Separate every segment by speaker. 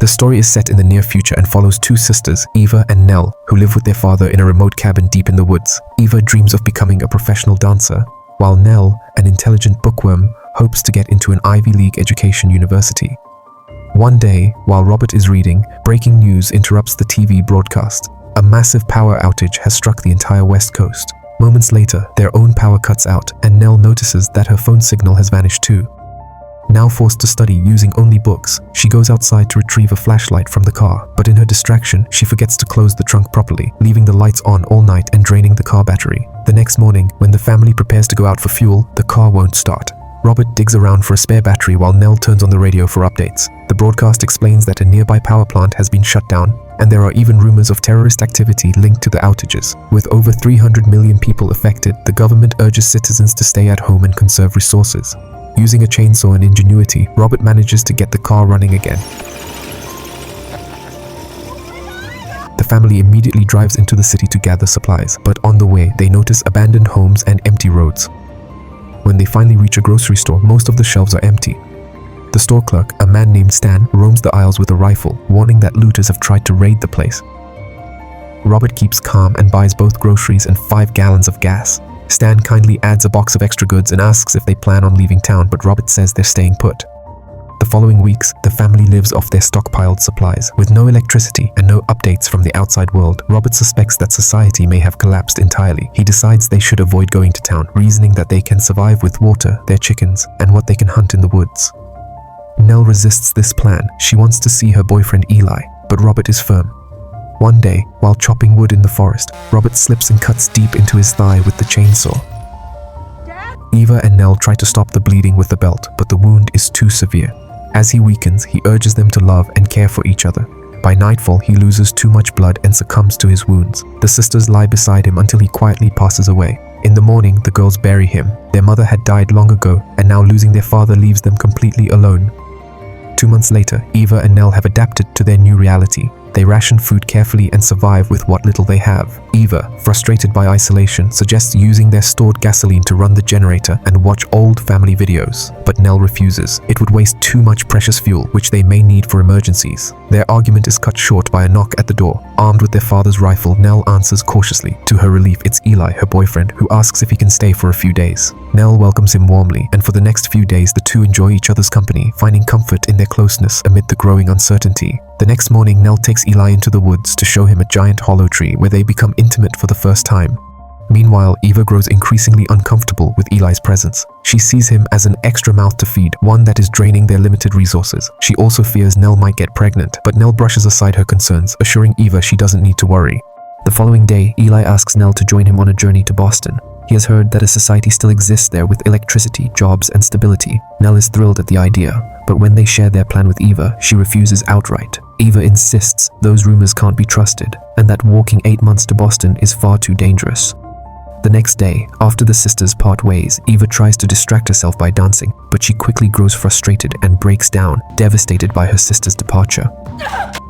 Speaker 1: The story is set in the near future and follows two sisters, Eva and Nell, who live with their father in a remote cabin deep in the woods. Eva dreams of becoming a professional dancer, while Nell, an intelligent bookworm, hopes to get into an Ivy League education university. One day, while Robert is reading, breaking news interrupts the TV broadcast. A massive power outage has struck the entire West Coast. Moments later, their own power cuts out, and Nell notices that her phone signal has vanished too. Now forced to study using only books, she goes outside to retrieve a flashlight from the car, but in her distraction, she forgets to close the trunk properly, leaving the lights on all night and draining the car battery. The next morning, when the family prepares to go out for fuel, the car won't start. Robert digs around for a spare battery while Nell turns on the radio for updates. The broadcast explains that a nearby power plant has been shut down, and there are even rumors of terrorist activity linked to the outages. With over 300 million people affected, the government urges citizens to stay at home and conserve resources. Using a chainsaw and ingenuity, Robert manages to get the car running again. The family immediately drives into the city to gather supplies, but on the way, they notice abandoned homes and empty roads. When they finally reach a grocery store, most of the shelves are empty. The store clerk, a man named Stan, roams the aisles with a rifle, warning that looters have tried to raid the place. Robert keeps calm and buys both groceries and 5 gallons of gas. Stan kindly adds a box of extra goods and asks if they plan on leaving town, but Robert says they're staying put. The following weeks, the family lives off their stockpiled supplies. With no electricity and no updates from the outside world, Robert suspects that society may have collapsed entirely. He decides they should avoid going to town, reasoning that they can survive with water, their chickens, and what they can hunt in the woods. Nell resists this plan. She wants to see her boyfriend Eli, but Robert is firm. One day, while chopping wood in the forest, Robert slips and cuts deep into his thigh with the chainsaw. Eva and Nell try to stop the bleeding with the belt, but the wound is too severe. As he weakens, he urges them to love and care for each other. By nightfall, he loses too much blood and succumbs to his wounds. The sisters lie beside him until he quietly passes away. In the morning, the girls bury him. Their mother had died long ago, and now losing their father leaves them completely alone. 2 months later, Eva and Nell have adapted to their new reality. They ration food carefully and survive with what little they have. Eva, frustrated by isolation, suggests using their stored gasoline to run the generator and watch old family videos. But Nell refuses. It would waste too much precious fuel, which they may need for emergencies. Their argument is cut short by a knock at the door. Armed with their father's rifle, Nell answers cautiously. To her relief, it's Eli, her boyfriend, who asks if he can stay for a few days. Nell welcomes him warmly, and for the next few days, the two enjoy each other's company, finding comfort in their closeness amid the growing uncertainty. The next morning, Nell takes Eli into the woods to show him a giant hollow tree where they become intimate for the first time. Meanwhile, Eva grows increasingly uncomfortable with Eli's presence. She sees him as an extra mouth to feed, one that is draining their limited resources. She also fears Nell might get pregnant, but Nell brushes aside her concerns, assuring Eva she doesn't need to worry. The following day, Eli asks Nell to join him on a journey to Boston. He has heard that a society still exists there with electricity, jobs, and stability. Nell is thrilled at the idea, but when they share their plan with Eva, she refuses outright. Eva insists those rumors can't be trusted, and that walking 8 months to Boston is far too dangerous. The next day, after the sisters part ways, Eva tries to distract herself by dancing, but she quickly grows frustrated and breaks down, devastated by her sister's departure.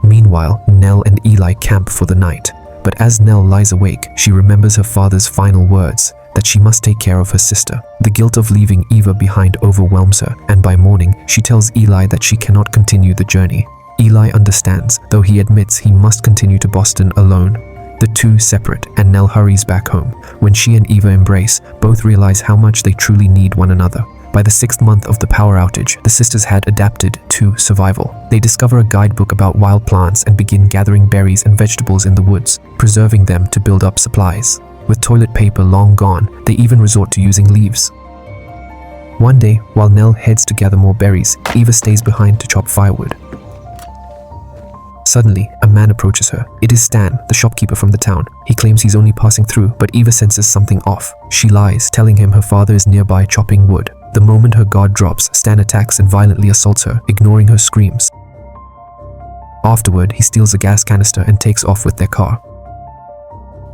Speaker 1: Meanwhile, Nell and Eli camp for the night, but as Nell lies awake, she remembers her father's final words, that she must take care of her sister. The guilt of leaving Eva behind overwhelms her, and by morning, she tells Eli that she cannot continue the journey. Eli understands, though he admits he must continue to Boston alone. The two separate, and Nell hurries back home. When she and Eva embrace, both realize how much they truly need one another. By the 6th month of the power outage, the sisters had adapted to survival. They discover a guidebook about wild plants and begin gathering berries and vegetables in the woods, preserving them to build up supplies. With toilet paper long gone, they even resort to using leaves. One day, while Nell heads to gather more berries, Eva stays behind to chop firewood. Suddenly, a man approaches her. It is Stan, the shopkeeper from the town. He claims he's only passing through, but Eva senses something off. She lies, telling him her father is nearby chopping wood. The moment her guard drops, Stan attacks and violently assaults her, ignoring her screams. Afterward, he steals a gas canister and takes off with their car.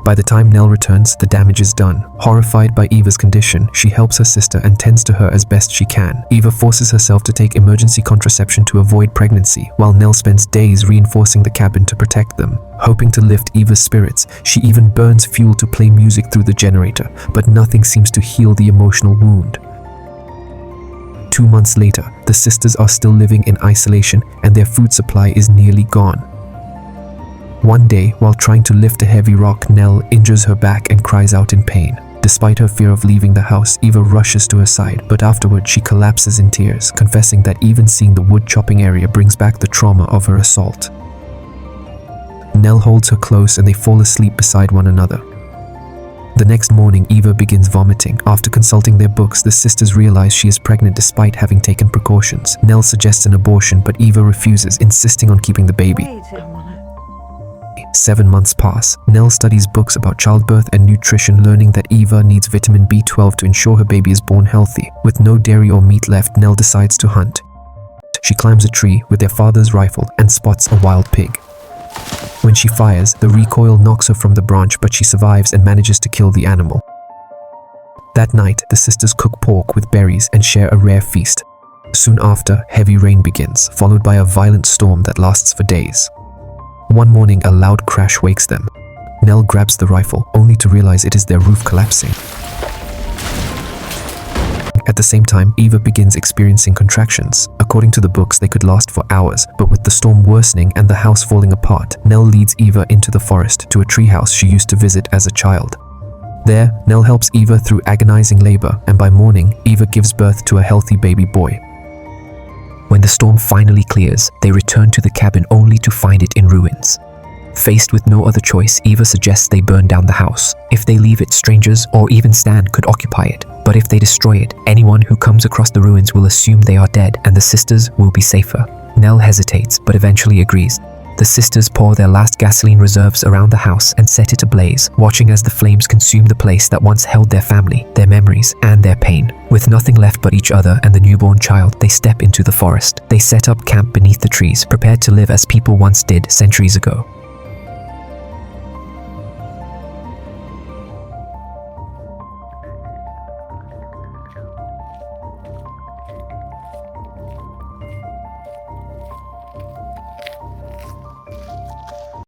Speaker 1: By the time Nell returns, the damage is done. Horrified by Eva's condition, she helps her sister and tends to her as best she can. Eva forces herself to take emergency contraception to avoid pregnancy, while Nell spends days reinforcing the cabin to protect them. Hoping to lift Eva's spirits, she even burns fuel to play music through the generator, but nothing seems to heal the emotional wound. 2 months later, the sisters are still living in isolation and their food supply is nearly gone. One day, while trying to lift a heavy rock, Nell injures her back and cries out in pain. Despite her fear of leaving the house, Eva rushes to her side, but afterward she collapses in tears, confessing that even seeing the wood chopping area brings back the trauma of her assault. Nell holds her close and they fall asleep beside one another. The next morning, Eva begins vomiting. After consulting their books, the sisters realize she is pregnant despite having taken precautions. Nell suggests an abortion, but Eva refuses, insisting on keeping the baby. 7 months pass. Nell studies books about childbirth and nutrition, learning that Eva needs vitamin B12 to ensure her baby is born healthy. With no dairy or meat left, Nell decides to hunt. She climbs a tree with their father's rifle and spots a wild pig. When she fires, the recoil knocks her from the branch, but she survives and manages to kill the animal. That night, the sisters cook pork with berries and share a rare feast. Soon after, heavy rain begins, followed by a violent storm that lasts for days. One morning, a loud crash wakes them. Nell grabs the rifle, only to realize it is their roof collapsing. At the same time, Eva begins experiencing contractions. According to the books, they could last for hours, but with the storm worsening and the house falling apart, Nell leads Eva into the forest to a treehouse she used to visit as a child. There, Nell helps Eva through agonizing labor, and by morning, Eva gives birth to a healthy baby boy.
Speaker 2: When the storm finally clears, they return to the cabin only to find it in ruins. Faced with no other choice, Eva suggests they burn down the house. If they leave it, strangers or even Stan could occupy it. But if they destroy it, anyone who comes across the ruins will assume they are dead and the sisters will be safer. Nell hesitates but eventually agrees. The sisters pour their last gasoline reserves around the house and set it ablaze, watching as the flames consume the place that once held their family, their memories, and their pain. With nothing left but each other and the newborn child, they step into the forest. They set up camp beneath the trees, prepared to live as people once did centuries ago.